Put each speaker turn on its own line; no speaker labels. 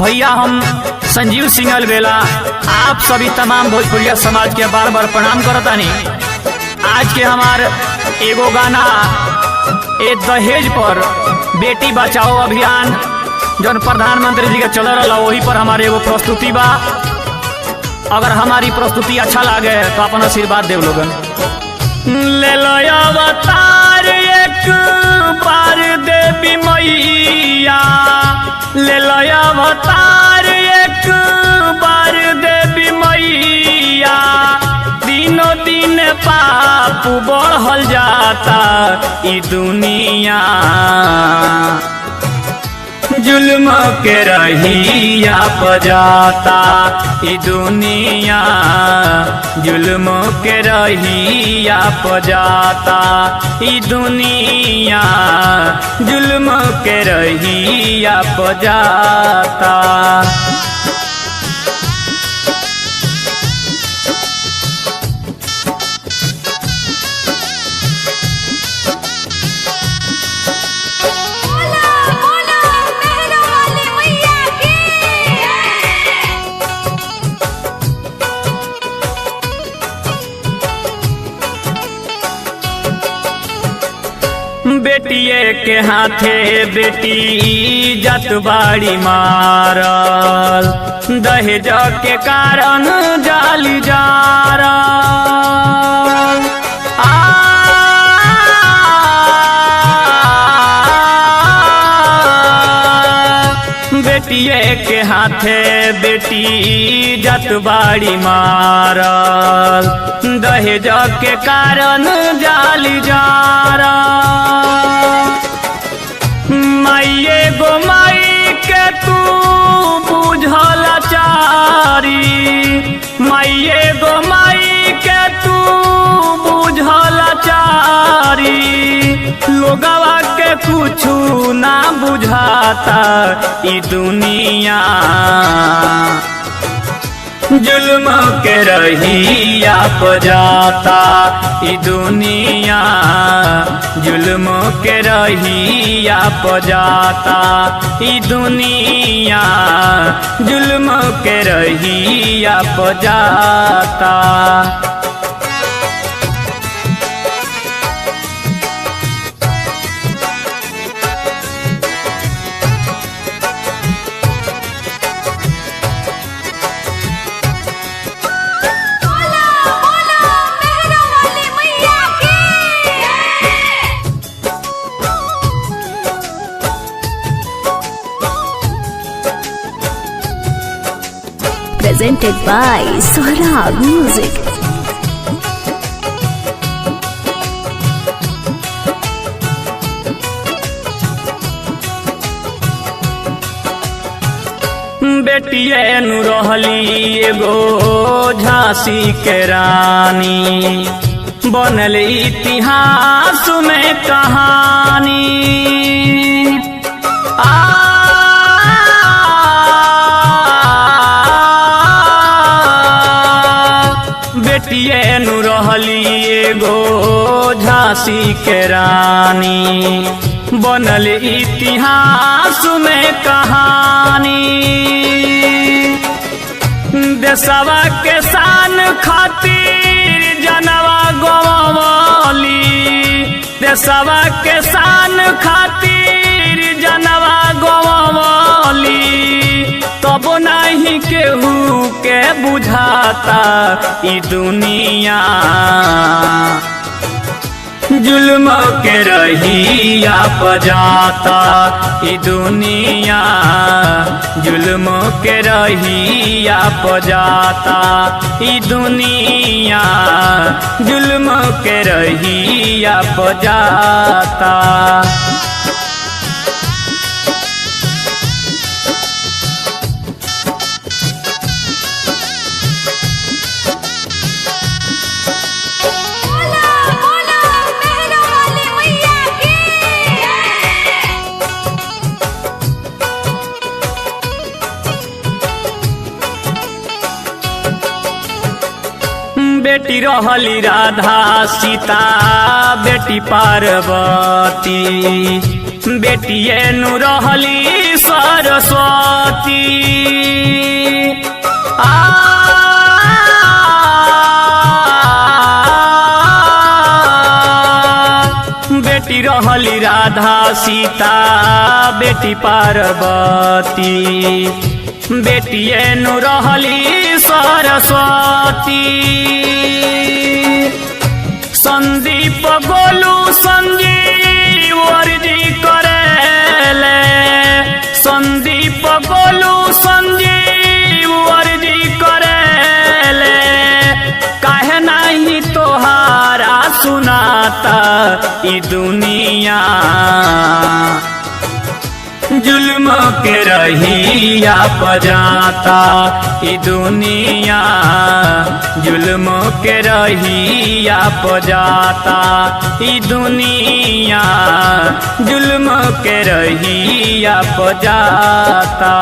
भैया हम संजीव सिंगल बेला आप सभी तमाम भोजपुरिया समाज के बार बार प्रणाम करतानी। आज के हमार एगो गाना ए दहेज पर बेटी बचाओ अभियान जौन प्रधानमंत्री जी के चल रहा वही पर हमारे एगो प्रस्तुति बा। अगर हमारी प्रस्तुति अच्छा लगे तो अपन आशीर्वाद देव लोगन। ले लो अवतार एक बार देवी मैया, ले लो अवतार एक बार देवी मैया। दिनों दिन पाप बढ़ल जाता ई दुनिया, जुल्म के रहिया बजाता ई दुनिया, जुल्म के रहिया बजाता ई दुनिया, जुल्म के रहिया बजाता। बेटिए के हाथे बेटी जत बाड़ी मारल, दहेज के कारण जाली जारल। बेटिए के हाथे बेटी जत बाड़ी मारल, दहेज के कारण जाली जारल। माइये गो माई के तू बुझल चारी, माइये गो माई के तू बुझल चारी। लोगवा के कुछु ना बुझाता ई दुनिया, जुल्म के रहिया बजाता ई दुनिया, जुल्म के रहिया बजाता ई दुनिया, जुल्म के रहिया बजाता।
Presented by Sohrab Music.
बेटिए नु रहली एगो झांसी के रानी, बनल इतिहास में कहानी। बेटिए नु रहली एगो झांसी के रानी, बनल इतिहास में कहानी। देशवा के शान खातिर जनवा गवावली, देशवा के शान खातिर जनवा गवावली। तब नहीं केहू के बुझाता ई दुनिया, जुल्म के रहिया बजाता ई दुनिया, जुल्म के रहिया बजाता ई दुनिया, जुल्म के रहिया बजाता। बेटी रहली राधा सीता बेटी पार्वती बेटिए नु रहली सरस्वती बेटी रहली राधा सीता बेटी पार्वती बेटिए नु रहली सरस्वती संदीप गोलू संजीव अर्जी करेले संदीप गोलू संजीव अर्जी करेले काहे नहीं तोहारा सुनाता ई दुनिया जुल्म के रहिया पजाता ई दुनिया जुल्म के रहिया पजाता ई दुनिया जुल्म के रहिया पजाता।